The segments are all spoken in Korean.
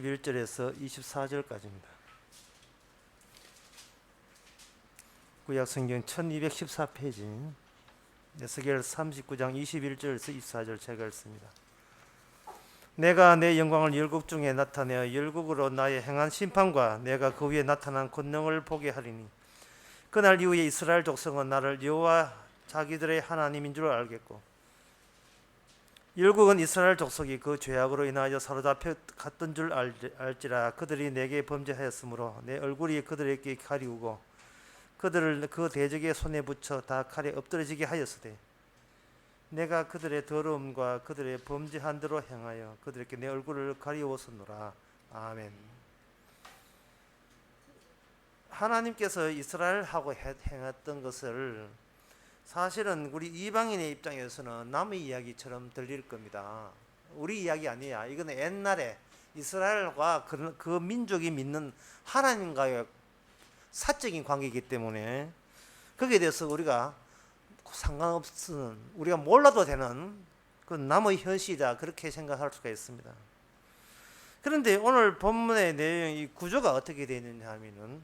21절에서 24절까지입니다. 구약성경 1214페이지 에스겔 39장 21절에서 24절 제가 읽습니다. 내가 내 영광을 열국 중에 나타내어 열국으로 나의 행한 심판과 내가 그 위에 나타난 권능을 보게 하리니 그날 이후에 이스라엘 족속은 나를 여호와 자기들의 하나님인 줄 알겠고 열국은 이스라엘 족속이 그 죄악으로 인하여 사로잡혀 갔던 줄 알지라. 그들이 내게 범죄하였으므로 내 얼굴이 그들에게 가리우고 그들을 그 대적의 손에 붙여 다 칼에 엎드러지게 하였으되 내가 그들의 더러움과 그들의 범죄한 대로 행하여 그들에게 내 얼굴을 가리웠었노라. 아멘. 하나님께서 이스라엘하고 행했던 것을 사실은 우리 이방인의 입장에서는 남의 이야기처럼 들릴 겁니다. 우리 이야기 아니야. 이거는 옛날에 이스라엘과 그 민족이 믿는 하나님과의 사적인 관계이기 때문에 거기에 대해서 우리가 상관없는, 우리가 몰라도 되는 그 남의 현실이다, 그렇게 생각할 수가 있습니다. 그런데 오늘 본문의 내용, 이 구조가 어떻게 되어 있느냐 하면은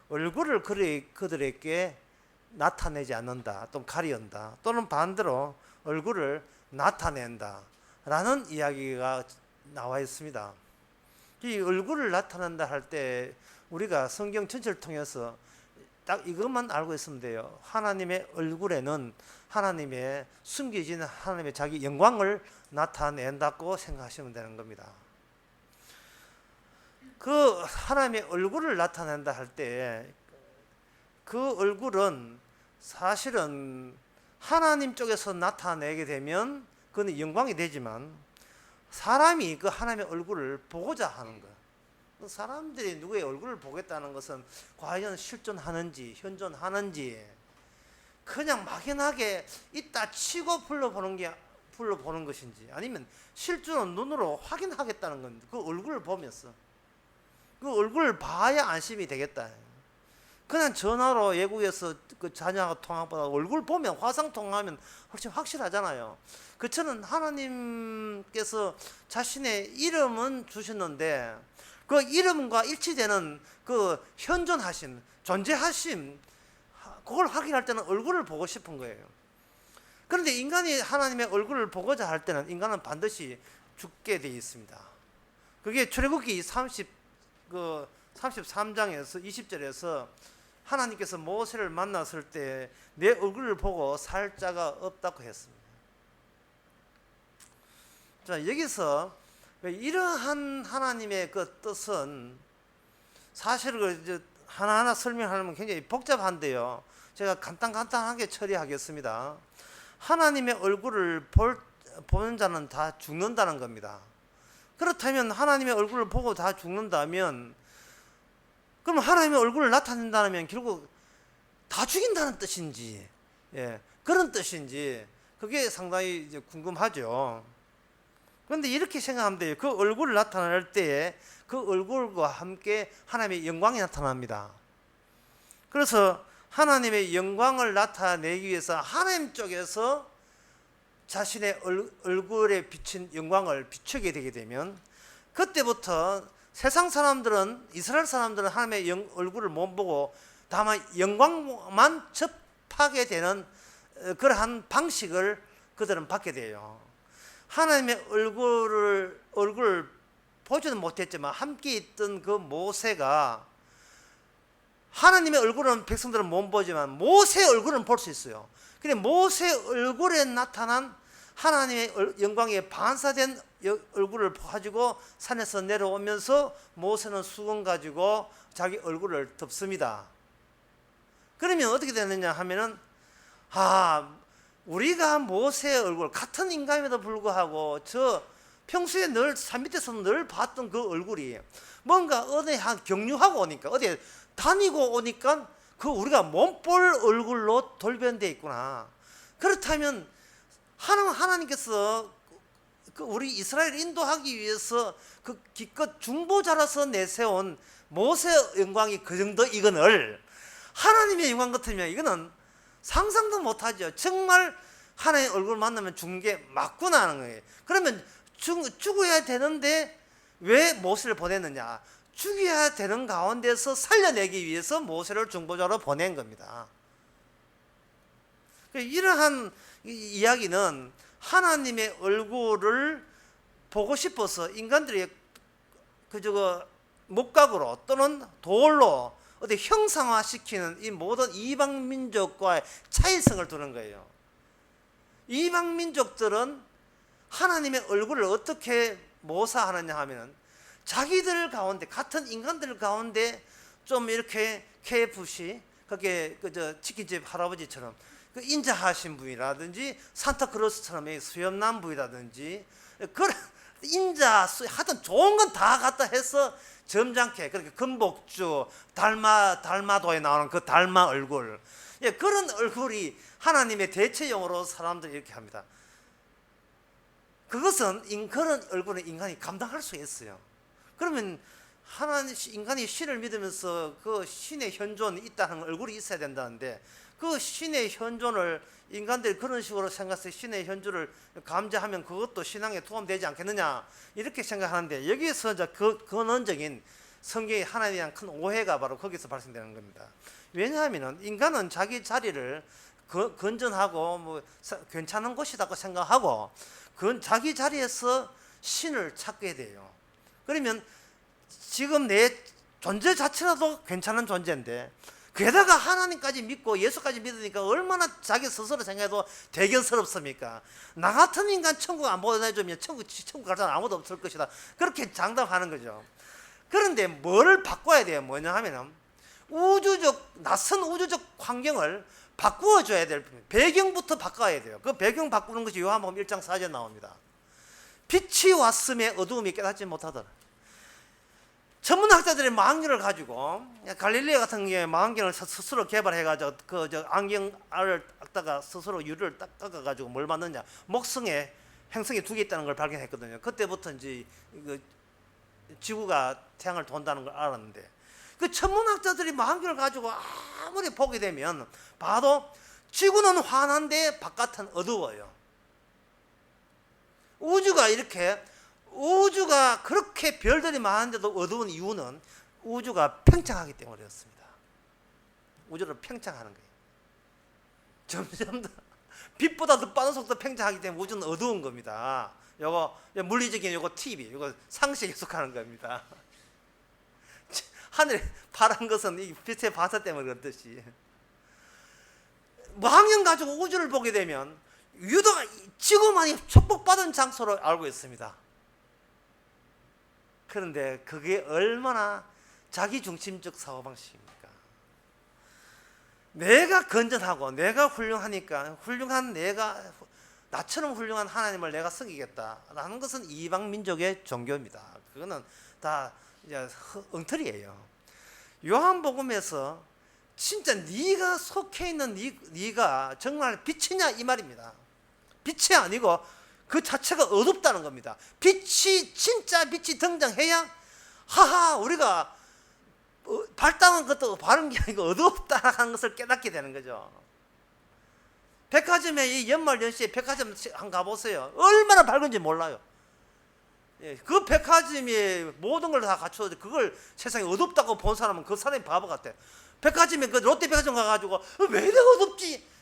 얼굴을 그들에게 나타내지 않는다, 또는 가리운다, 또는 반대로 얼굴을 나타낸다 라는 이야기가 나와 있습니다. 이 얼굴을 나타낸다 할 때 우리가 성경 전체를 통해서 딱 이것만 알고 있으면 돼요. 하나님의 얼굴에는 하나님의 숨겨진 하나님의 자기 영광을 나타낸다고 생각하시면 되는 겁니다. 그 하나님의 얼굴을 나타낸다 할 때 그 얼굴은 사실은 하나님 쪽에서 나타내게 되면 그건 영광이 되지만 사람이 그 하나님의 얼굴을 보고자 하는 거예요. 사람들이 누구의 얼굴을 보겠다는 것은 과연 실존하는지 현존하는지 그냥 막연하게 있다 치고 불러보는 것인지 아니면 실존은 눈으로 확인하겠다는 겁니다. 그 얼굴을 보면서 그 얼굴을 봐야 안심이 되겠다. 그냥 전화로 외국에서 그 자녀하고 통화보다 얼굴 보면 화상 통화하면 훨씬 확실하잖아요. 그처럼 하나님께서 자신의 이름은 주셨는데 그 이름과 일치되는 그 현존하심, 존재하심, 그걸 확인할 때는 얼굴을 보고 싶은 거예요. 그런데 인간이 하나님의 얼굴을 보고자 할 때는 인간은 반드시 죽게 되어 있습니다. 그게 출애굽기 33장에서 20절에서 하나님께서 모세를 만났을 때 내 얼굴을 보고 살 자가 없다고 했습니다. 자, 여기서 이러한 하나님의 그 뜻은 사실 하나하나 설명하면 굉장히 복잡한데요. 제가 간단하게 처리하겠습니다. 하나님의 얼굴을 보는 자는 다 죽는다는 겁니다. 그렇다면 하나님의 얼굴을 보고 다 죽는다면 그럼 하나님의 얼굴을 나타낸다면 결국 다 죽인다는 뜻인지, 그런 뜻인지 그게 상당히 이제 궁금하죠. 그런데 이렇게 생각하면 돼요. 그 얼굴을 나타낼 때에 그 얼굴과 함께 하나님의 영광이 나타납니다. 그래서 하나님의 영광을 나타내기 위해서 하나님 쪽에서 자신의 얼굴에 비친 영광을 비추게 되게 되면 그때부터 세상 사람들은, 이스라엘 사람들은 하나님의 얼굴을 못 보고 다만 영광만 접하게 되는 그러한 방식을 그들은 받게 돼요. 하나님의 얼굴을 보지는 못했지만 함께 있던 그 모세가 하나님의 얼굴은 백성들은 못 보지만 모세의 얼굴은 볼 수 있어요. 근데 모세의 얼굴에 나타난 하나님의 영광에 반사된 얼굴을 가지고 산에서 내려오면서 모세는 수건 가지고 자기 얼굴을 덮습니다. 그러면 어떻게 되느냐 하면은 우리가 모세의 얼굴, 같은 인간임에도 불구하고 저 평소에 늘 산 밑에서 늘 봤던 그 얼굴이 뭔가 어디 경유하고 오니까 어디 다니고 오니까 그 우리가 못 볼 얼굴로 돌변되어 있구나. 그렇다면 하나님께서 그 우리 이스라엘 인도하기 위해서 그 기껏 중보자로서 내세운 모세의 영광이 그 정도 이거늘 하나님의 영광 같으면 이거는 상상도 못하죠. 정말 하나님의 얼굴 만나면 죽는 게 맞구나 하는 거예요. 그러면 죽어야 되는데 왜 모세를 보냈느냐? 죽여야 되는 가운데서 살려내기 위해서 모세를 중보자로 보낸 겁니다. 이러한 이야기는 하나님의 얼굴을 보고 싶어서 인간들이 목각으로 또는 돌로 어디 형상화시키는 이 모든 이방 민족과의 차이성을 두는 거예요. 이방 민족들은 하나님의 얼굴을 어떻게 모사하느냐 하면은 자기들 가운데, 같은 인간들 가운데 좀 이렇게 KFC, 그게 치킨집 할아버지처럼 그 인자하신 분이라든지 산타크로스처럼 수염난 분이라든지 그런 인자 하여튼 좋은 건 다 갖다 해서 점잖게, 그렇게 금복주 달마도에 나오는 그 달마 얼굴, 그런 얼굴이 하나님의 대체용으로 사람들이 이렇게 합니다. 그것은 그런 얼굴은 인간이 감당할 수 있어요. 그러면 인간이 신을 믿으면서 그 신의 현존이 있다는 얼굴이 있어야 된다는데, 그 신의 현존을 인간들이 그런 식으로 생각해서 신의 현존을 감지하면 그것도 신앙에 도움되지 않겠느냐, 이렇게 생각하는데, 여기서 이제 근원적인 성경의 하나님에 대한 큰 오해가 바로 거기서 발생되는 겁니다. 왜냐하면 인간은 자기 자리를 건전하고 괜찮은 곳이라고 생각하고 자기 자리에서 신을 찾게 돼요. 그러면 지금 내 존재 자체라도 괜찮은 존재인데, 게다가 하나님까지 믿고 예수까지 믿으니까 얼마나 자기 스스로 생각해도 대견스럽습니까? 나 같은 인간 천국 안 보내주면 천국 갈 사람 아무도 없을 것이다, 그렇게 장담하는 거죠. 그런데 뭘 바꿔야 돼요? 뭐냐 하면은 낯선 우주적 환경을 바꾸어줘야 될 배경부터 바꿔야 돼요. 그 배경 바꾸는 것이 요한복음 1장 4절 나옵니다. 빛이 왔음에 어두움이 깨닫지 못하더라. 전문학자들의 망원경을 가지고, 갈릴레오 같은 경우에 망원경을 스스로 개발해가지고 안경알을 닦다가 스스로 유리를 딱 깎아가지고 뭘 봤느냐, 목성에 행성이 2개 있다는 걸 발견했거든요. 그때부터 이제 지구가 태양을 돈다는 걸 알았는데, 그 천문학자들이 망원경을 가지고 아무리 보게 되면 봐도 지구는 환한데 바깥은 어두워요. 우주가 그렇게 별들이 많은데도 어두운 이유는 우주가 팽창하기 때문에 그렇습니다. 우주를 팽창하는 거예요. 점점 더 빛보다 더 빠른 속도 팽창하기 때문에 우주는 어두운 겁니다. 요거 물리적인 TV, 요거 상식에 속하는 겁니다. 하늘에 파란 것은 이 빛의 반사 때문에 그렇듯이, 망원 가지고 우주를 보게 되면 유도가 지구만이 축복받은 장소로 알고 있습니다. 그런데 그게 얼마나 자기중심적 사고방식입니까? 내가 건전하고 내가 훌륭하니까 나처럼 훌륭한 하나님을 내가 섬기겠다라는 것은 이방 민족의 종교입니다. 그거는 다 이제 엉터리예요. 요한복음에서 진짜 네가 속해 있는 네가 정말 빛이냐 이 말입니다. 빛이 아니고 그 자체가 어둡다는 겁니다. 진짜 빛이 등장해야 우리가 밝다는 것도 바른 게 아니고 어둡다는 것을 깨닫게 되는 거죠. 백화점에 이 연말 연시에 백화점 한번 가보세요. 얼마나 밝은지 몰라요. 그 백화점이 모든 걸 다 갖춰도 그걸 세상에 어둡다고 본 사람은 그 사람이 바보 같아. 백화점에 그 롯데 백화점 가가지고 왜 이렇게 어둡지?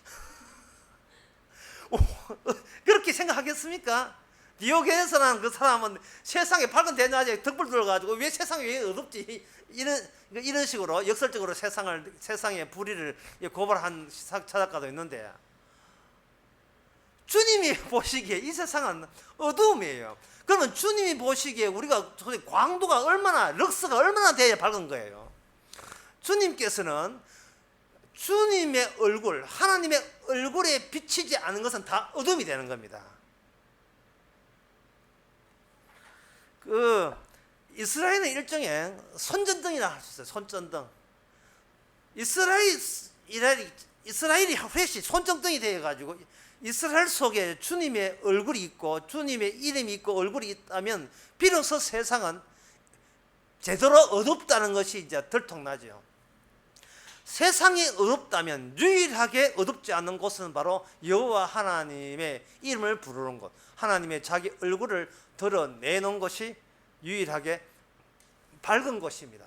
그렇게 생각하겠습니까? 디오게네스라는 그 사람은 세상에 밝은 대낮에 덕불 들어가지고 왜 세상이 왜 어둡지? 이런 식으로 역설적으로 세상의 불의를 고발한 철학가도 있는데, 주님이 보시기에 이 세상은 어두움이에요. 그러면 주님이 보시기에 우리가 광도가 럭스가 얼마나 돼야 밝은 거예요. 주님께서는 주님의 얼굴, 하나님의 얼굴에 비치지 않은 것은 다 어둠이 되는 겁니다. 이스라엘은 일종의 손전등이라 할 수 있어요. 손전등. 이스라엘이 훨씬 손전등이 되어가지고 이스라엘 속에 주님의 얼굴이 있고 주님의 이름이 있고 얼굴이 있다면 비로소 세상은 제대로 어둡다는 것이 이제 들통나죠. 세상이 어둡다면 유일하게 어둡지 않는 곳은 바로 여호와 하나님의 이름을 부르는 곳, 하나님의 자기 얼굴을 드러내는 곳이 유일하게 밝은 곳입니다.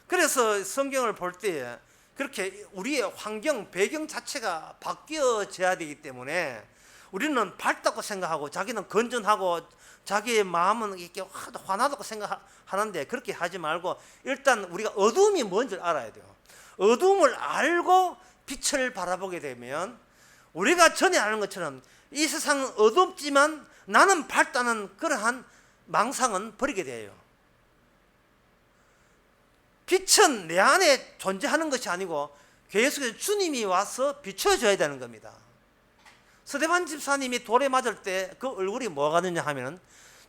그래서 성경을 볼 때 그렇게 우리의 환경, 배경 자체가 바뀌어져야 되기 때문에 우리는 밝다고 생각하고 자기는 건전하고 자기의 마음은 이렇게 환하다고 생각하는데 그렇게 하지 말고 일단 우리가 어두움이 뭔지 알아야 돼요. 어두움을 알고 빛을 바라보게 되면 우리가 전에 아는 것처럼 이 세상은 어둡지만 나는 밝다는 그러한 망상은 버리게 돼요. 빛은 내 안에 존재하는 것이 아니고 교회 속에서 주님이 와서 비춰줘야 되는 겁니다. 스데반 집사님이 돌에 맞을 때 그 얼굴이 뭐가 되냐 하면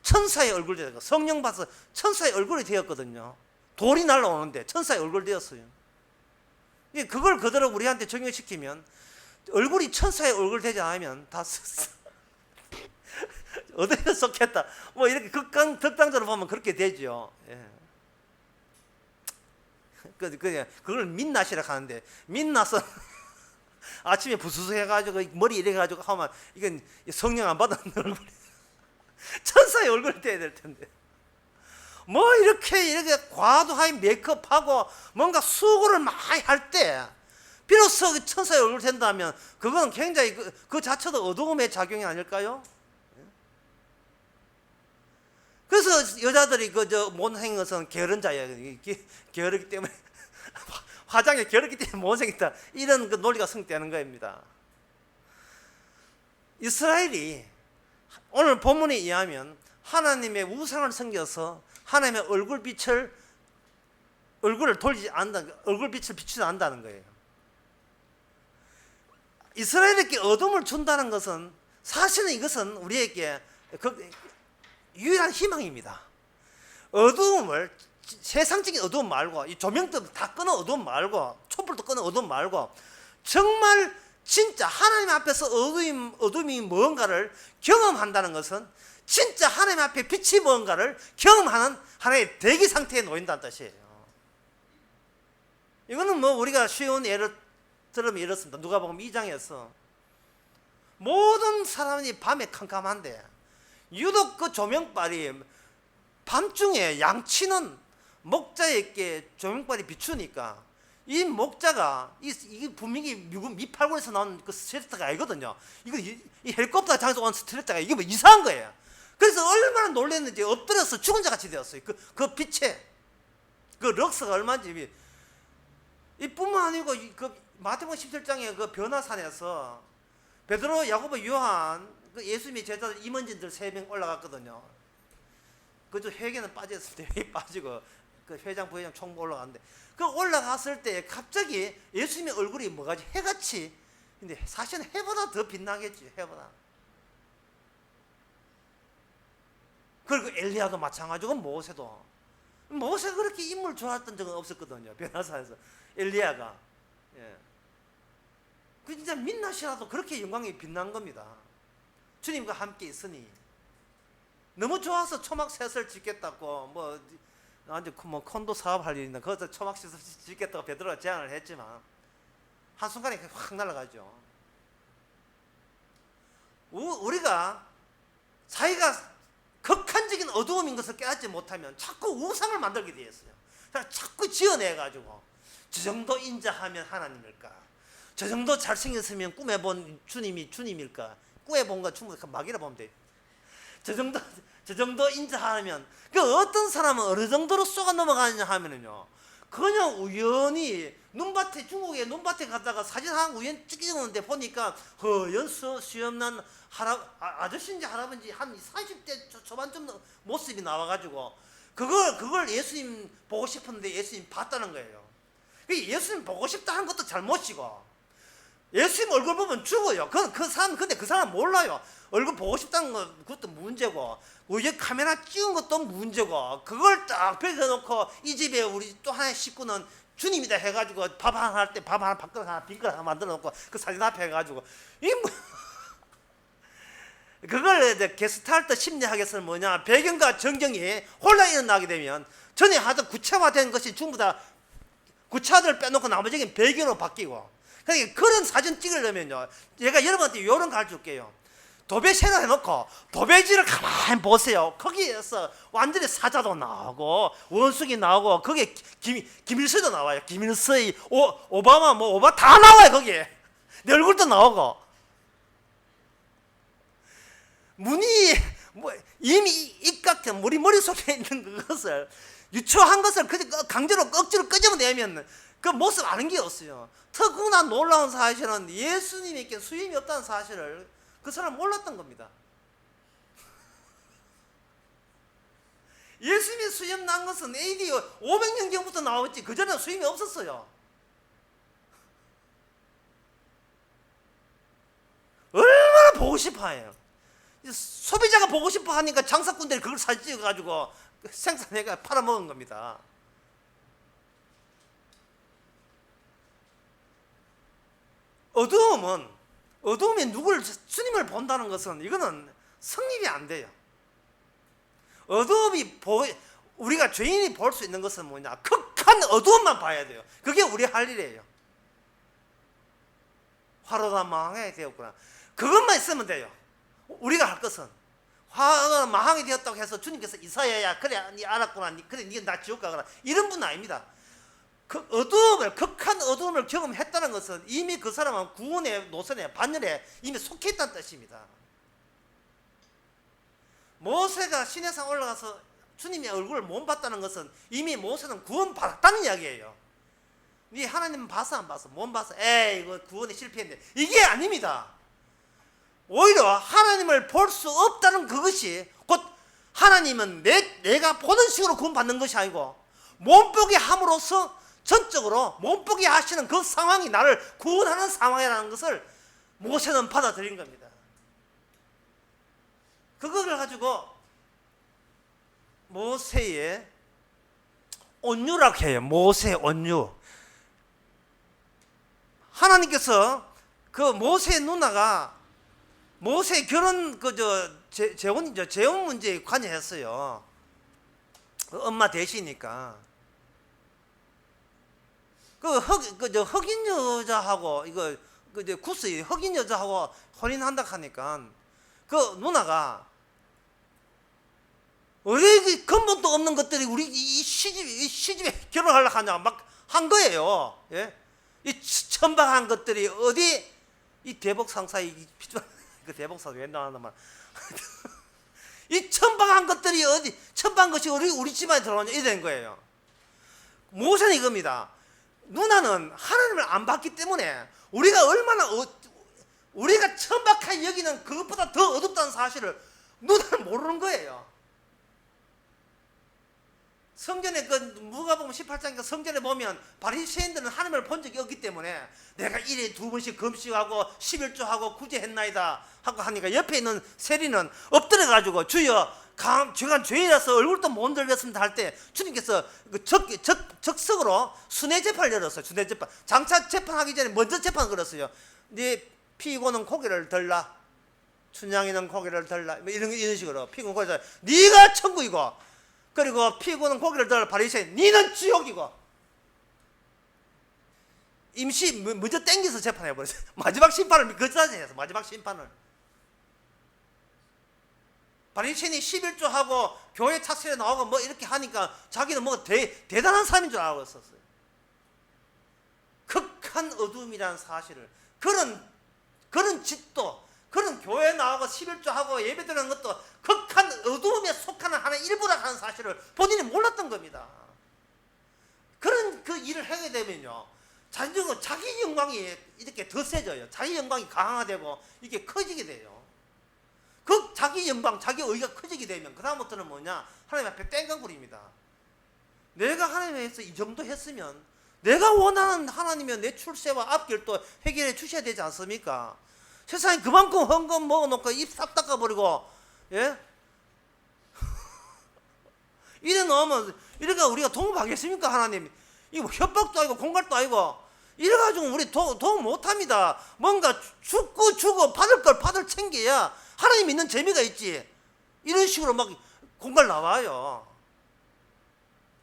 천사의 얼굴이 되고 성령 받아서 천사의 얼굴이 되었거든요. 돌이 날라오는데 천사의 얼굴 되었어요. 그걸 그대로 우리한테 적용시키면 얼굴이 천사의 얼굴 되지 않으면 다 어디에 속했다 뭐 이렇게 극단적으로 보면 그렇게 되죠. 예. 그걸 민낯이라 하는데 민낯은 아침에 부스스 해가지고 머리 이래가지고 하면 이건 성령 안 받은 얼굴이 천사의 얼굴이 돼야 될 텐데 뭐 이렇게 과도하게 메이크업하고 뭔가 수고를 많이 할 때 비로소 천사의 얼굴 된다면 그건 굉장히 그 자체도 어두움의 작용이 아닐까요? 그래서 여자들이 못생긴 것은 게으른자예요. 게으르기 때문에 화장이 게으르기 때문에 못생겼다 이런 그 논리가 성립되는 겁니다. 이스라엘이 오늘 본문에 의하면 하나님의 우상을 섬겨서 하나님의 얼굴을 돌리지 않는다, 얼굴빛을 비추지 않는다는 거예요. 이스라엘에게 어둠을 준다는 것은 사실은 이것은 우리에게 유일한 희망입니다. 어두움을 세상적인 어두움 말고 이 조명도 다 끊어 어두움 말고 촛불도 끊어 어두움 말고 정말 진짜 하나님 앞에서 어둠이 무언가를 경험한다는 것은 진짜 하나님 앞에 빛이 무언가를 경험하는 하나의 대기 상태에 놓인다는 뜻이에요. 이거는 뭐 우리가 쉬운 예를 들으면 이렇습니다. 누가복음 2장에서 모든 사람이 밤에 캄캄한데 유독 그 조명빨이 밤중에 양치는 목자에게 조명빨이 비추니까 이 목자가 이게 분명히 미국 미팔군에서 나온 그 스트레터가 아니거든요. 이 헬리콥터 장에서 온 스트레터가 이게 뭐 이상한 거예요. 그래서 얼마나 놀랐는지 엎드려서 죽은 자 같이 되었어요. 그 빛에 그 럭스가 얼마인지 이뿐만 아니고 그 마태복음 17장에 그 변화산에서 베드로, 야고보, 요한 그 예수님의 제자들 임원진들 3명 올라갔거든요. 그저 회계는 빠졌을 때 회 빠지고 그 회장 부회장 총무 올라갔는데 그 올라갔을 때 갑자기 예수님의 얼굴이 뭐가지 해같이 근데 사실은 해보다 더 빛나겠지. 해보다. 그리고 엘리야도 마찬가지고 모세가 그렇게 인물 좋아했던 적은 없었거든요. 변화산에서 엘리야가 그 진짜 민낯이라도 그렇게 영광이 빛난 겁니다. 주님과 함께 있으니 너무 좋아서 초막셋을 짓겠다고 뭐 콘도 사업할 일이나 거기서 초막셋을 짓겠다고 베드로가 제안을 했지만 한순간에 확 날아가죠. 우리가 자기가 극한적인 어두움인 것을 깨닫지 못하면 자꾸 우상을 만들게 되었어요. 그래서 자꾸 지어내가지고 저 정도 인자하면 하나님일까? 저 정도 잘생겼으면 꿈에 본 주님이 주님일까? 꿈에 본 건 충분히 막이라 보면 돼. 저 정도 인자하면 그 어떤 사람은 어느 정도로 쏘가 넘어가느냐 하면은요. 그냥 우연히 중국의 눈밭에 갔다가 사진 한 우연 찍었는데 보니까 허연 수염난 아저씨인지 할아버지 한 40대 초반쯤 모습이 나와가지고 그걸 예수님 보고 싶었는데 예수님 봤다는 거예요. 예수님 보고 싶다 하는 것도 잘못이고 예수님 얼굴 보면 죽어요. 근데 그 사람 몰라요. 얼굴 보고 싶다는 건 그것도 문제고 우리 카메라 찍은 것도 문제고 그걸 딱 벽에놓고 이 집에 우리 또 하나의 식구는 주님이다 해가지고 밥 하나 할 때 밥 하나 밥그릇 하나 빈그릇 하나 만들어 놓고 그 사진 앞에 해가지고 그걸 이제 게스탈트 심리학에서는 뭐냐 배경과 정경이 혼란이 일어나게 되면 전에 하던 구체화된 것이 전부 다 구체화를 빼놓고 나머지는 배경으로 바뀌고 그러니까 그런 사진 찍으려면요 제가 여러분한테 요런 거 가르쳐줄게요. 도배새로 해놓고 도배지를 가만히 보세요. 거기에서 완전히 사자도 나오고 원숭이 나오고 거기에 김일성도 나와요. 김일성이 오바마 오바 다 나와요. 거기에 내 얼굴도 나오고 문이 이미 입각된 우리 머릿속에 있는 그것을 유추한 것을 강제로 억지로 끄집어내면 그 모습 아는 게 없어요. 더구나 놀라운 사실은 예수님에게 수임이 없다는 사실을 그 사람 몰랐던 겁니다. 예수님의 수임 난 것은 AD 500년경부터 나왔지 그전에는 수임이 없었어요. 얼마나 보고 싶어 해요. 소비자가 보고 싶어 하니까 장사꾼들이 그걸 사진 찍어가지고 생산해가 팔아먹은 겁니다. 어두움이 주님을 본다는 것은 이거는 성립이 안 돼요. 우리가 죄인이 볼 수 있는 것은 뭐냐? 극한 어두움만 봐야 돼요. 그게 우리 할 일이에요. 화로가 망하게 되었구나. 그것만 있으면 돼요. 우리가 할 것은 화가 망하게 되었다고 해서 주님께서 이사야야 그래 니 알았구나 그래 니 나 지옥 가거라 이런 분은 아닙니다. 그 극한 어두움을 경험했다는 것은 이미 그 사람은 구원의 노선에 반열에 이미 속해 있다는 뜻입니다. 모세가 시내산 올라가서 주님의 얼굴을 못 봤다는 것은 이미 모세는 구원 받았다는 이야기예요. 네 하나님 봤어 안 봤어? 못 봤어. 에이 이거 구원에 실패했는데 이게 아닙니다. 오히려 하나님을 볼 수 없다는 그것이 곧 하나님은 내가 보는 식으로 구원받는 것이 아니고 몸보게 함으로써 전적으로 몸보게 하시는 그 상황이 나를 구원하는 상황이라는 것을 모세는 받아들인 겁니다. 그걸 가지고 모세의 온유라고 해요. 모세의 온유. 하나님께서 그 모세의 누나가 모세 결혼 재혼 문제에 관여했어요. 엄마 대시니까 흑인 여자하고 구스 흑인 여자하고 혼인한다 하니까 그 누나가 왜 근본도 없는 것들이 우리 이 시집에 결혼하려고 하냐 막 한 거예요. 예? 이 천박한 것들이 어디 이 대복 상사 그 대복 상사 왜 나왔나 말. 이 천박한 것들이 어디 천박한 것이 우리 집안에 들어오냐 이런 거예요. 모세는 이겁니다. 누나는 하나님을 안 봤기 때문에 우리가 얼마나 우리가 천박하게 여기는 그것보다 더 어둡다는 사실을 누나는 모르는 거예요. 성전에 누가복음 18장인가 성전에 보면 바리새인들은 하나님을 본 적이 없기 때문에 내가 일에 2번씩 금식하고 11조하고 구제했나이다 하고 하니까 옆에 있는 세리는 엎드려 가지고 주여 제가 죄인이라서 얼굴도 못 들겠습니다 할 때 주님께서 적석으로 순회 재판을 열었어요. 순회 재판. 장차 재판하기 전에 먼저 재판 걸었어요. 네 피고는 고개를 들라, 춘향이는 고개를 들라, 뭐 이런 식으로 피고는 고개를 들라. 네가 천국이고 그리고 피고는 고개를 들라 바리새인 니는 지옥이고 임시 먼저 땡겨서 재판해버렸어요. 마지막 심판을 거기까지 해서 마지막 심판을. 바리새인이 11조하고 교회 착실에 나오고 뭐 이렇게 하니까 자기는 뭐 대단한 사람인 줄 알고 있었어요. 극한 어둠이라는 사실을 그런 짓도 그런 교회 나오고 11조하고 예배 드리는 것도 극한 어두움에 속하는 하나의 일부라 하는 사실을 본인이 몰랐던 겁니다. 그런 그 일을 하게 되면요 자기 영광이 이렇게 더 세져요. 자기 영광이 강화되고 이게 커지게 돼요. 그 자기 영광, 자기 의가 커지게 되면 그 다음부터는 뭐냐 하나님 앞에 땡깡부립니다. 내가 하나님에서 이 정도 했으면 내가 원하는 하나님의 내 출세와 앞길 또 해결해 주셔야 되지 않습니까? 세상에 그만큼 헌금 먹어놓고 입 싹 닦아버리고 예? 이래 놓으면 이래가 우리가 도움하겠습니까? 하나님 이거 협박도 아니고 공갈도 아니고 이래가지고 우리 도움 못합니다. 뭔가 주고 받을 걸 받을 챙겨야 하나님 믿는 재미가 있지. 이런 식으로 막 공갈 나와요.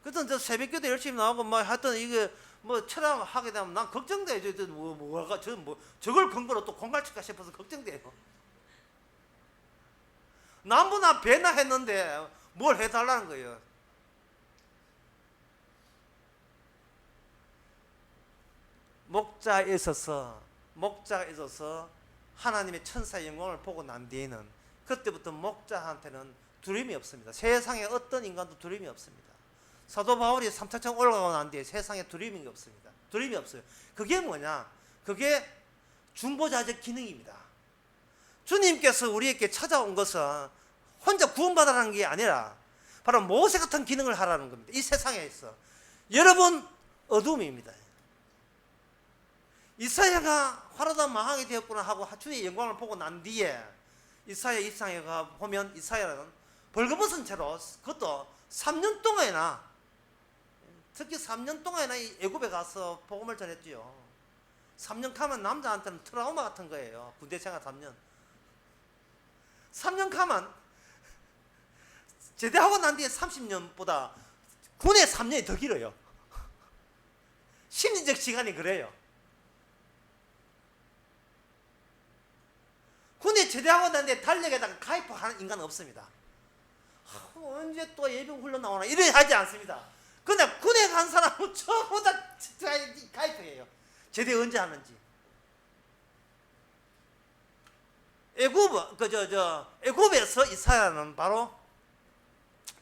그래서 저 새벽기도 열심히 나오고 뭐 하여튼 이게 뭐 철학하게 되면 난 걱정돼요. 저걸 근거로 또 공갈칠까 싶어서 걱정돼요. 남보나 배나 했는데 뭘 해달라는 거예요. 목자에 있어서 하나님의 천사의 영광을 보고 난 뒤에는 그때부터 목자한테는 두려움이 없습니다. 세상에 어떤 인간도 두려움이 없습니다. 사도 바울이 3차천 올라가고 난 뒤에 세상에 두려움이 없습니다. 두려움이 없어요. 그게 뭐냐? 그게 중보자적 기능입니다. 주님께서 우리에게 찾아온 것은 혼자 구원받으라는 게 아니라 바로 모세 같은 기능을 하라는 겁니다. 이 세상에 있어. 여러분 어둠입니다. 이사야가 화로다 망하게 되었구나 하고 주의 영광을 보고 난 뒤에 이사야 입상에 가 보면 이사야는 벌거벗은 채로 그것도 3년 동안이나 특히 3년 동안이나 애굽에 가서 복음을 전했지요. 3년 가면 남자한테는 트라우마 같은 거예요. 군대 생활 3년. 3년 가면 제대하고 난 뒤에 30년보다 군의 3년이 더 길어요. 심리적 시간이 그래요. 군에 제대하고 난 뒤에 달력에다가 가입하는 인간은 없습니다. 언제 또 예비군 훈련 나오나 이래 하지 않습니다. 그냥 군에 간 사람은 전부 다 가입해요. 제대 언제 하는지. 애굽에서 이사야는 바로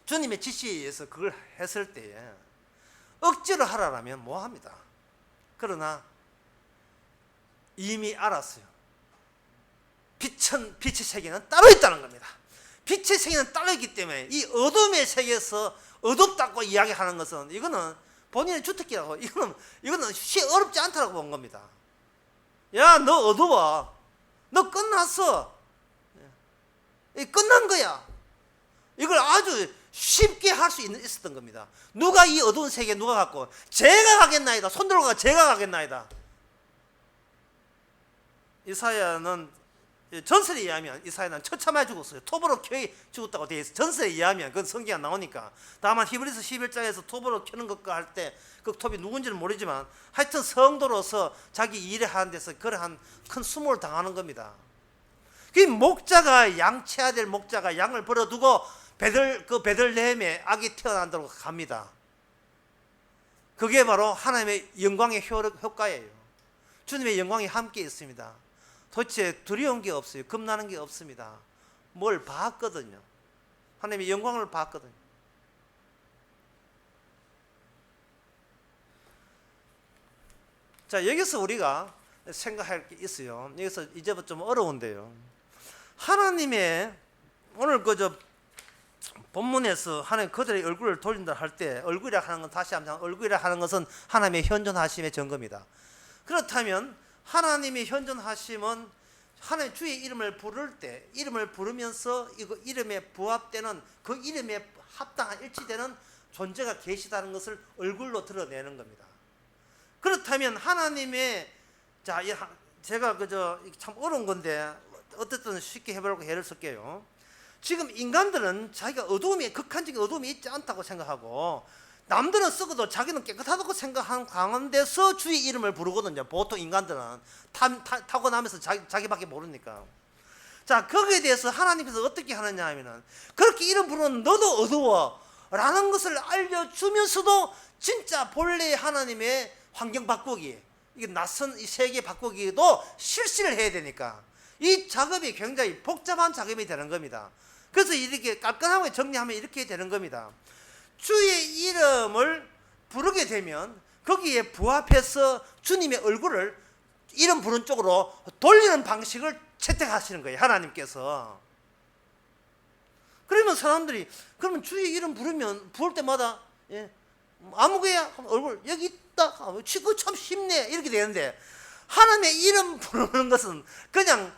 주님의 지시에 의해서 그걸 했을 때에 억지로 하라면 뭐 합니다. 그러나 이미 알았어요. 빛의 세계는 따로 있다는 겁니다. 빛의 세계는 따로 있기 때문에 이 어둠의 세계에서 어둡다고 이야기하는 것은 이거는 본인의 주특기라고 이거는 어렵지 않다고 본 겁니다. 야, 너 어두워. 너 끝났어. 끝난 거야. 이걸 아주 쉽게 할 수 있었던 겁니다. 누가 이 어두운 세계에 누가 갖고 제가 가겠나이다. 손 들고 제가 가겠나이다. 이사야는 전설에 의하면 이사야는 처참하게 죽었어요. 톱으로 켜 죽었다고 되어 있어요. 전설에 의하면 그건 성경에 나오니까. 다만 히브리서 11장에서 톱으로 켜는 것과 할 때 그 톱이 누군지는 모르지만 하여튼 성도로서 자기 일을 하는 데서 그러한 큰 수모를 당하는 겁니다. 그 목자가 양치해야 될 목자가 양을 버려두고 베들레헴에 아기 태어난다고 갑니다. 그게 바로 하나님의 영광의 효과예요. 주님의 영광이 함께 있습니다. 도대체 두려운 게 없어요. 겁나는 게 없습니다. 뭘 봤거든요. 하나님의 영광을 봤거든요. 자, 여기서 우리가 생각할 게 있어요. 여기서 이제부터 좀 어려운데요. 하나님의 오늘 본문에서 하나님 그들의 얼굴을 돌린다 할 때 얼굴이라 하는 건 다시 한번 얼굴이라 하는 것은 하나님의 현존하심의 증거입니다. 그렇다면 하나님의 현존하심은 하나님 주의 이름을 부를 때 이름을 부르면서 이거 이름에 부합되는 그 이름에 합당한 일치되는 존재가 계시다는 것을 얼굴로 드러내는 겁니다. 그렇다면 하나님의 제가 참 어려운 건데 어쨌든 쉽게 해보려고 애를 쓸게요. 지금 인간들은 자기가 극한적인 어두움이 있지 않다고 생각하고 남들은 썩어도 자기는 깨끗하다고 생각하는 가운데서 주의 이름을 부르거든요. 보통 인간들은 타고나면서 자기밖에 모르니까. 자, 거기에 대해서 하나님께서 어떻게 하느냐 하면은 그렇게 이름 부르는 너도 어두워 라는 것을 알려주면서도 진짜 본래 하나님의 환경 바꾸기, 이게 낯선 이 세계 바꾸기도 실시를 해야 되니까 이 작업이 굉장히 복잡한 작업이 되는 겁니다. 그래서 이렇게 깔끔하게 정리하면 이렇게 되는 겁니다. 주의 이름을 부르게 되면 거기에 부합해서 주님의 얼굴을 이름 부른 쪽으로 돌리는 방식을 채택하시는 거예요. 하나님께서. 그러면 사람들이 그러면 주의 이름 부를 때마다 아무개야 얼굴 여기 있다. 그거 참 쉽네. 이렇게 되는데 하나님의 이름 부르는 것은 그냥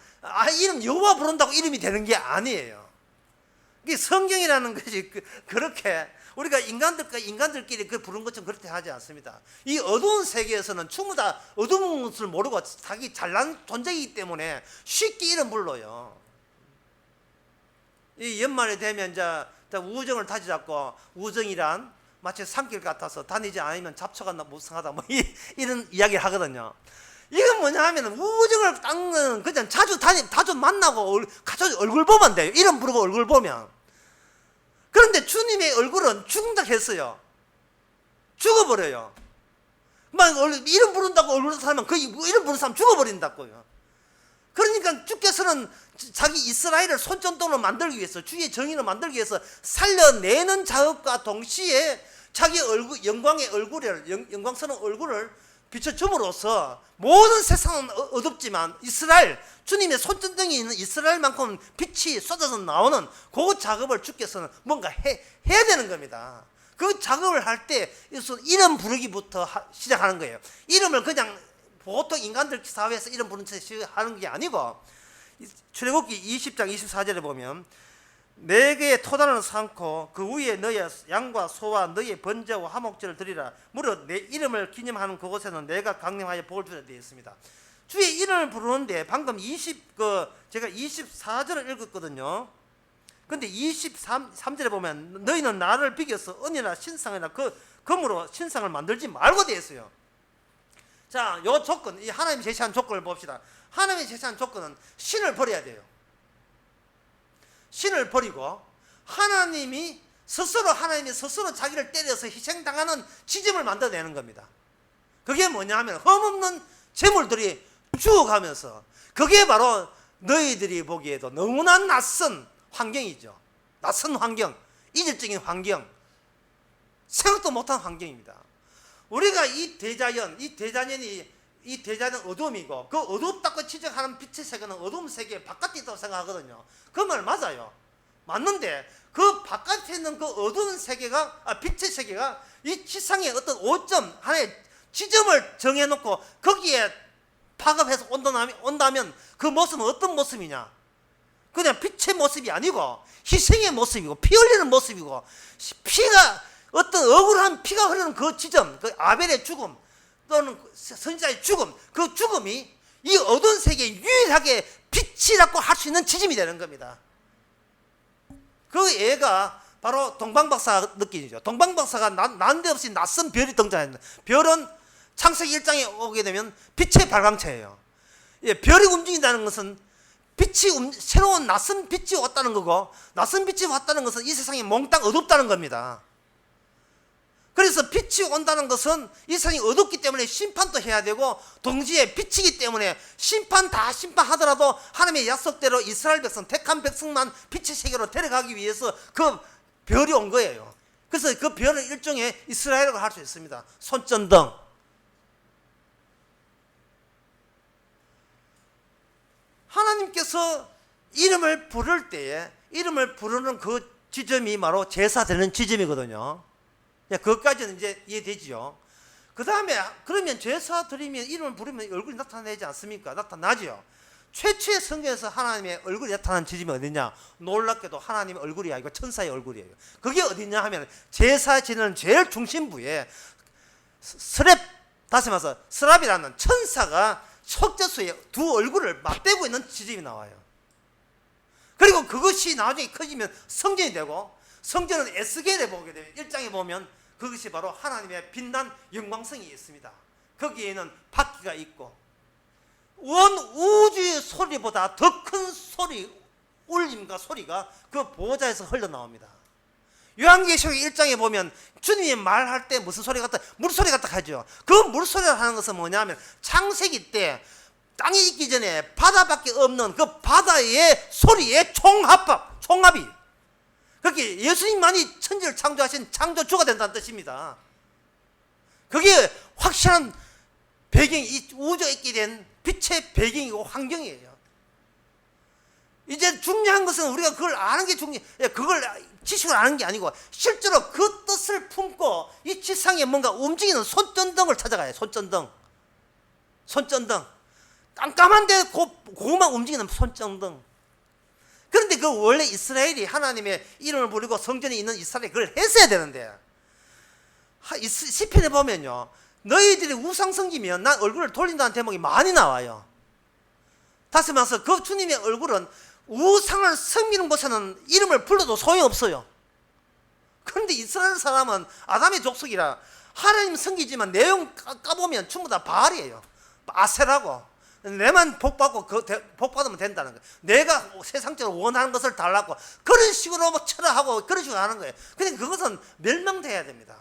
이름 여호와 부른다고 이름이 되는 게 아니에요. 이게 성경이라는 것이 그렇게 우리가 인간들끼리 그 부른 것처럼 그렇게 하지 않습니다. 이 어두운 세계에서는 충분히 다 어두운 것을 모르고 자기 잘난 존재이기 때문에 쉽게 이름 불러요. 이 연말이 되면 이제 우정을 다시 잡고 우정이란 마치 산길 같아서 다니지 않으면 잡초가 무성하다 뭐 이런 이야기를 하거든요. 이건 뭐냐 하면 우정을 닦는 그냥 자주 만나고 자주 얼굴 보면 돼요. 이름 부르고 얼굴 보면. 그런데 주님의 얼굴은 죽는다 했어요. 죽어버려요. 막 이름 부른다고 얼굴 사면 그 이름 부르는 사람 죽어버린다고요. 그러니까 주께서는 자기 이스라엘을 손전등으로 만들기 위해서, 주의 정의를 만들기 위해서 살려내는 작업과 동시에 자기 얼굴, 영광의 얼굴을, 영광스러운 얼굴을 비춰줌으로써 모든 세상은 어둡지만 이스라엘, 주님의 손전등이 있는 이스라엘만큼 빛이 쏟아져 나오는 그 작업을 주께서는 뭔가 해야 되는 겁니다. 그 작업을 할 때 이름 부르기부터 시작하는 거예요. 이름을 그냥 보통 인간들 사회에서 이름 부르는 채 하는 게 아니고, 출애굽기 20장 24절에 보면 내게 토단을 삼고 그 위에 너의 양과 소와 너의 번제와 화목제를 드리라. 무릇 내 이름을 기념하는 그곳에는 내가 강림하여 복을 주라 되어 있습니다. 주의 이름을 부르는데 방금 제가 24절을 읽었거든요. 근데 23절에 보면 너희는 나를 비겨서 은이나 신상이나 금으로 신상을 만들지 말고 되어 있어요. 자, 요 조건, 이 하나님이 제시한 조건을 봅시다. 하나님이 제시한 조건은 신을 버려야 돼요. 신을 버리고 하나님이 스스로 자기를 때려서 희생당하는 지점을 만들어내는 겁니다. 그게 뭐냐 하면 흠없는 재물들이 죽어가면서, 그게 바로 너희들이 보기에도 너무나 낯선 환경이죠. 낯선 환경, 이질적인 환경, 생각도 못한 환경입니다. 우리가 이 대자연은 어둠이고, 그 어둡다고 지적하는 빛의 세계는 어두움 세계 바깥에 있다고 생각하거든요. 그 말 맞아요. 맞는데 그 바깥에 있는 그 어두운 세계가, 빛의 세계가 이 지상의 어떤 오점, 하나의 지점을 정해놓고 거기에 파급해서 온다면 그 모습은 어떤 모습이냐? 그냥 빛의 모습이 아니고 희생의 모습이고 피 흘리는 모습이고, 어떤 억울한 피가 흐르는 그 지점, 그 아벨의 죽음 또는 선지자의 죽음, 그 죽음이 이 어두운 세계에 유일하게 빛이라고 할 수 있는 지점이 되는 겁니다. 그 애가 바로 동방박사 느낌이죠. 동방박사가 난데없이 낯선 별이 등장했는데, 별은 창세기 1장에 오게 되면 빛의 발광체예요. 예, 별이 움직인다는 것은 새로운 낯선 빛이 왔다는 거고, 낯선 빛이 왔다는 것은 이 세상이 몽땅 어둡다는 겁니다. 그래서 빛이 온다는 것은 이 세상이 어둡기 때문에 심판도 해야 되고, 동시에 빛이기 때문에 심판하더라도 하나님의 약속대로 이스라엘 백성, 택한 백성만 빛의 세계로 데려가기 위해서 그 별이 온 거예요. 그래서 그 별은 일종의 이스라엘이라고 할 수 있습니다. 손전등. 하나님께서 이름을 부를 때에 이름을 부르는 그 지점이 바로 제사되는 지점이거든요. 그것까지는 이제 이해되지요. 그 다음에 그러면 제사 드리면 이름을 부르면 얼굴이 나타나지 않습니까? 나타나죠. 최초의 성경에서 하나님의 얼굴이 나타난 지점이 어디냐? 놀랍게도 하나님의 얼굴이 아니고 천사의 얼굴이에요. 그게 어디냐 하면 제사 지내는 제일 중심부에 다시 말해서 스랍이라는 천사가 속죄소에 두 얼굴을 맞대고 있는 지점이 나와요. 그리고 그것이 나중에 커지면 성전이 되고, 성전은 에스겔에 보게 되면 1장에 보면 그것이 바로 하나님의 빛난 영광성이 있습니다. 거기에는 바퀴가 있고 온 우주의 소리보다 더 큰 소리, 울림과 소리가 그 보호자에서 흘러나옵니다. 요한계시록 1장에 보면 주님이 말할 때 무슨 소리 같다? 물소리 같다 하죠. 그 물소리를 하는 것은 뭐냐면 창세기 때 땅이 있기 전에 바다밖에 없는 그 바다의 소리의 총합이, 그렇게 예수님만이 천지를 창조하신 창조주가 된다는 뜻입니다. 그게 확실한 배경이, 이 우주에 있게 된 빛의 배경이고 환경이에요. 이제 중요한 것은 우리가 그걸 아는 게 그걸 지식을 아는 게 아니고 실제로 그 뜻을 품고 이 지상에 뭔가 움직이는 손전등을 찾아가요. 손전등. 깜깜한데 고만 움직이는 손전등. 그런데 그 원래 이스라엘이 하나님의 이름을 부르고 성전에 있는 이스라엘이 그걸 했어야 되는데, 시편에 보면요, 너희들이 우상 섬기면 난 얼굴을 돌린다는 대목이 많이 나와요. 다시 말해서 그 주님의 얼굴은 우상을 섬기는 곳에는 이름을 불러도 소용없어요. 그런데 이스라엘 사람은 아담의 족속이라 하나님 섬기지만 내용 까보면 전부 다 바알이에요. 아세라고 내만 복받고 복받으면 된다는 거예요. 내가 세상적으로 원하는 것을 달라고 그런 식으로 뭐 철회하고 그런 식으로 하는 거예요. 그러니까 그것은 멸망돼야 됩니다.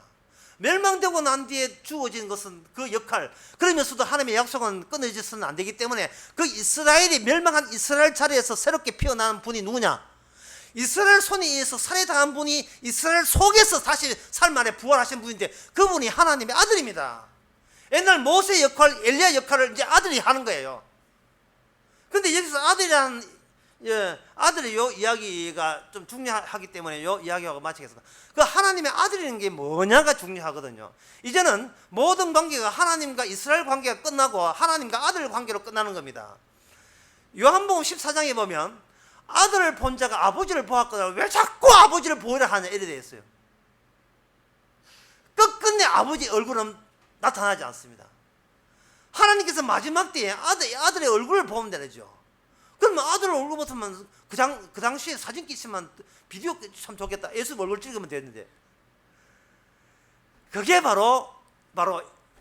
멸망되고 난 뒤에 주어진 것은 그 역할, 그러면서도 하나님의 약속은 끊어져서는 안 되기 때문에 그 이스라엘이 멸망한 이스라엘 자리에서 새롭게 피어나는 분이 누구냐? 이스라엘 손에 의해서 살해당한 분이 이스라엘 속에서 다시 삶 안에 부활하신 분인데 그분이 하나님의 아들입니다. 옛날 모세 역할, 엘리야 역할을 이제 아들이 하는 거예요. 근데 여기서 아들의 요 이야기가 좀 중요하기 때문에 요 이야기하고 마치겠습니다. 그 하나님의 아들이라는 게 뭐냐가 중요하거든요. 이제는 모든 관계가 하나님과 이스라엘 관계가 끝나고 하나님과 아들 관계로 끝나는 겁니다. 요한복음 14장에 보면 아들을 본 자가 아버지를 보았거든 왜 자꾸 아버지를 보이라 하냐 이래 되어 있어요. 끝끝내 아버지 얼굴은 나타나지 않습니다. 하나님께서 마지막 때에 아들의 얼굴을 보면 되죠. 그러면 아들 얼굴 보면 그 당시에 사진기 있으면 비디오 참 좋겠다. 예수 얼굴 찍으면 되는데 그게 바로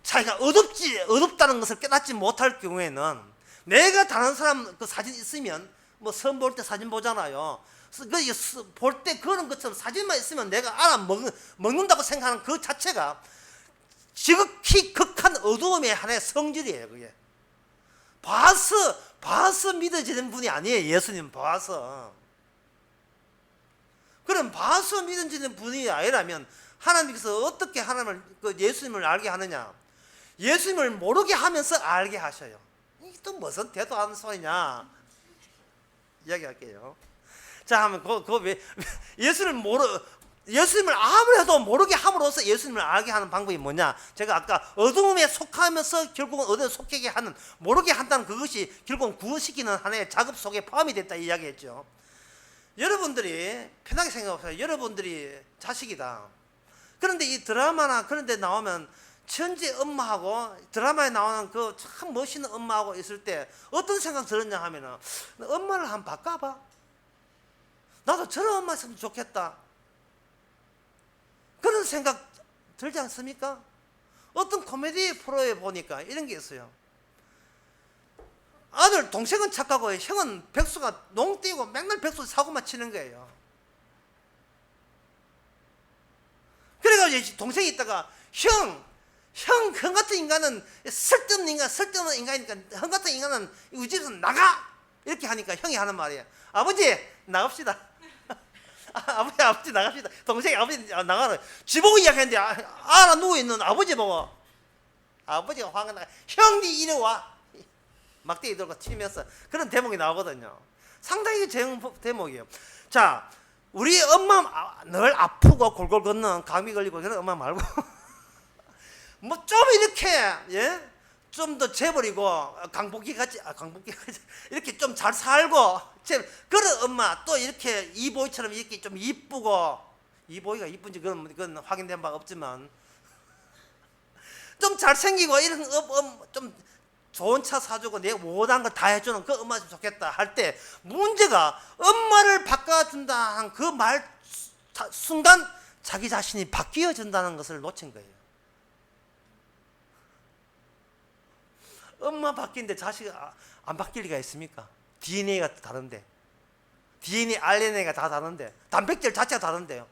자기가 어둡다는 것을 깨닫지 못할 경우에는 내가 다른 사람 그 사진 있으면 뭐 선 볼 때 사진 보잖아요. 볼 때 그런 것처럼 사진만 있으면 내가 먹는다고 생각하는 그 자체가 지극히 극한 어두움의 하나의 성질이에요. 그게 봐서 믿어지는 분이 아니에요. 예수님 봐서. 그럼 봐서 믿어지는 분이 아니라면 하나님께서 어떻게 예수님을 알게 하느냐? 예수님을 모르게 하면서 알게 하셔요. 이게 또 무슨 대도 않는 소리냐? 이야기할게요. 자, 하면 예수님을 아무래도 모르게 함으로써 예수님을 알게 하는 방법이 뭐냐? 제가 아까 어두움에 속하면서 결국은 어둠에 속하게 하는, 모르게 한다는 그것이 결국은 구원시키는 하나의 작업 속에 포함이 됐다 이야기했죠. 여러분들이 편하게 생각해보세요. 여러분들이 자식이다. 그런데 이 드라마나 그런 데 나오면 천재 엄마하고 드라마에 나오는 그 참 멋있는 엄마하고 있을 때 어떤 생각 들었냐 하면은 엄마를 한번 바꿔봐. 나도 저런 엄마 있으면 좋겠다. 그런 생각 들지 않습니까? 어떤 코미디 프로에 보니까 이런 게 있어요. 동생은 착하고 형은 백수가 농 띄고 맨날 백수 사고만 치는 거예요. 그래가지고 동생이 있다가 형 같은 인간은 쓸데없는 인간이니까 형 같은 인간은 우리 집에서 나가! 이렇게 하니까 형이 하는 말이에요. 아버지 나갑시다. 아버지 나갑시다. 동생이 아버지 나가라. 지보고 이야기했는데 알아 누워있는 아버지 보고 아버지가 화가 나가 형니 이리 와. 막대기 들고 치면서 그런 대목이 나오거든요. 상당히 재밌는 대목이에요. 자, 우리 엄마 늘 아프고 골골 걷는 감기 걸리고 그런 엄마 말고 뭐 좀 이렇게 좀 더 재버리고 강복기 같이 이렇게 좀 잘 살고 그런 엄마 또 이렇게 이보이처럼 이렇게 좀 이쁘고 이보이가 이쁜지 그건 확인된 바가 없지만 좀 잘생기고 이런 좀 좋은 차 사주고 내가 못한 거 다 해주는 그 엄마 좀 좋겠다 할 때 문제가 엄마를 바꿔준다 한 그 말 순간 자기 자신이 바뀌어진다는 것을 놓친 거예요. 엄마 바뀌는데 자식이 안 바뀔 리가 있습니까? DNA가 다른데 DNA, RNA가 다 다른데 단백질 자체가 다른데요.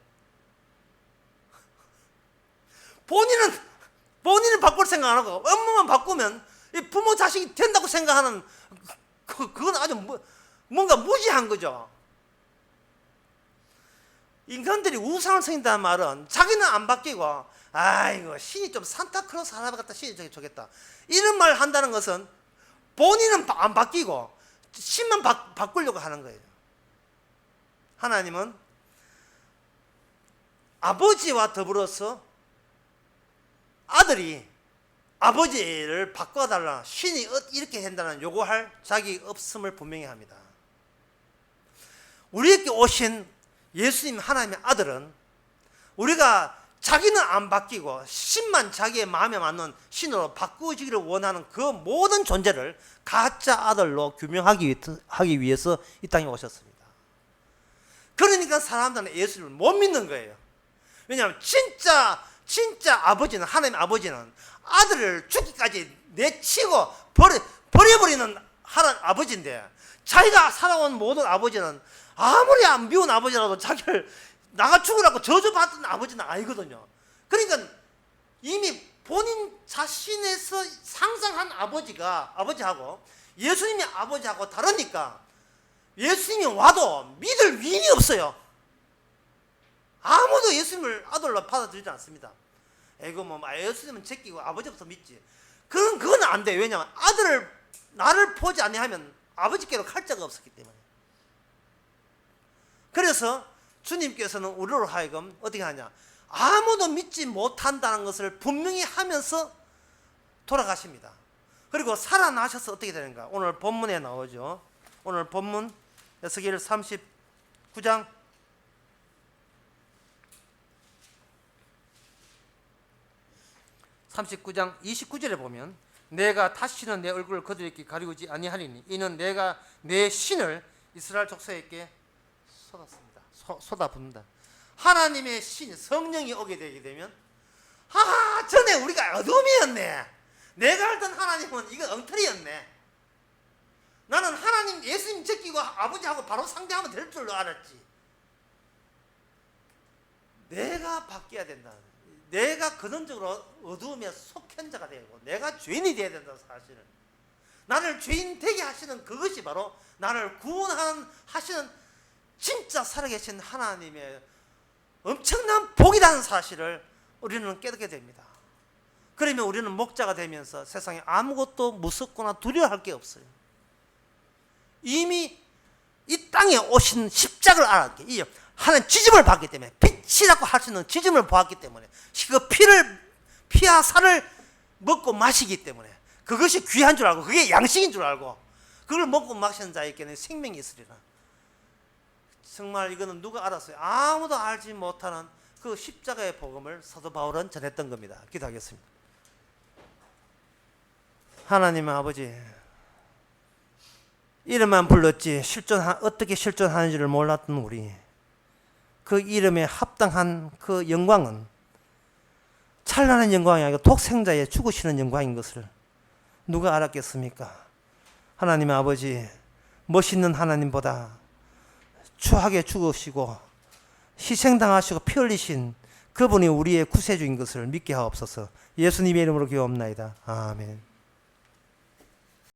본인은 바꿀 생각 안 하고 엄마만 바꾸면 부모 자식이 된다고 생각하는 그건 아주 뭔가 무지한 거죠. 인간들이 우상을 섬긴다는 말은 자기는 안 바뀌고 아이고 신이 좀 산타클로스 하나 같다 신이 저기 좋겠다 이런 말 한다는 것은 본인은 안 바뀌고 신만 바꾸려고 하는 거예요. 하나님은 아버지와 더불어서 아들이 아버지를 바꿔달라 신이 이렇게 한다는 요구할 자기 없음을 분명히 합니다. 우리에게 오신 예수님 하나님의 아들은 우리가 자기는 안 바뀌고 신만 자기의 마음에 맞는 신으로 바꾸어지기를 원하는 그 모든 존재를 가짜 아들로 규명하기 위해서 이 땅에 오셨습니다. 그러니까 사람들은 예수를 못 믿는 거예요. 왜냐하면 진짜 진짜 아버지는, 하나님 아버지는 아들을 죽기까지 내치고 버려버리는 하나님 아버지인데, 자기가 살아온 모든 아버지는 아무리 안 미운 아버지라도 자기를 나가 죽으라고 저주받은 아버지는 아니거든요. 그러니까 이미 본인 자신에서 상상한 아버지하고 예수님의 아버지하고 다르니까 예수님이 와도 믿을 위인이 없어요. 아무도 예수님을 아들로 받아들이지 않습니다. 이거 뭐 예수님은 제끼고 아버지부터 믿지. 그건 안 돼. 왜냐하면 나를 보지 아니하면 아버지께로 갈 자가 없었기 때문에. 그래서 주님께서는 우리로 하여금 어떻게 하냐, 아무도 믿지 못한다는 것을 분명히 하면서 돌아가십니다. 그리고 살아나셔서 어떻게 되는가, 오늘 본문에 나오죠. 오늘 본문 에스겔 39장 29절에 보면, 내가 다시는 내 얼굴을 그들에게 가리우지 아니하리니 이는 내가 내 신을 이스라엘 족속에게 쏟아붓는다. 하나님의 신, 성령이 오게 되게 되면, 전에 우리가 어둠이었네, 내가 알던 하나님은 이거 엉터리였네, 나는 하나님 예수님 제끼고 아버지하고 바로 상대하면 될 줄로 알았지. 내가 바뀌어야 된다. 내가 근원적으로 어두움에 속한 자가 되고 내가 죄인이 되어야 된다. 사실은 나를 죄인 되게 하시는 그것이 바로 나를 구원하시는 진짜 살아계신 하나님의 엄청난 복이라는 사실을 우리는 깨닫게 됩니다. 그러면 우리는 목자가 되면서 세상에 아무것도 무섭거나 두려워할 게 없어요. 이미 이 땅에 오신 십자가를 알았기, 하나님 지짐을 받기 때문에, 빛이라고 할 수 있는 지짐을 보았기 때문에, 그 피와 살을 먹고 마시기 때문에 그것이 귀한 줄 알고, 그게 양식인 줄 알고, 그걸 먹고 마시는 자에게는 생명이 있으리라. 정말 이거는 누가 알았어요? 아무도 알지 못하는 그 십자가의 복음을 사도 바울은 전했던 겁니다. 기도하겠습니다. 하나님의 아버지, 이름만 불렀지 어떻게 실존하는지를 몰랐던 우리, 그 이름에 합당한 그 영광은 찬란한 영광이 아니고 독생자의 죽으시는 영광인 것을 누가 알았겠습니까? 하나님의 아버지, 멋있는 하나님보다 추하게 죽으시고 희생당하시고 피 흘리신 그분이 우리의 구세주인 것을 믿게 하옵소서. 예수님의 이름으로 기도합나이다. 아멘.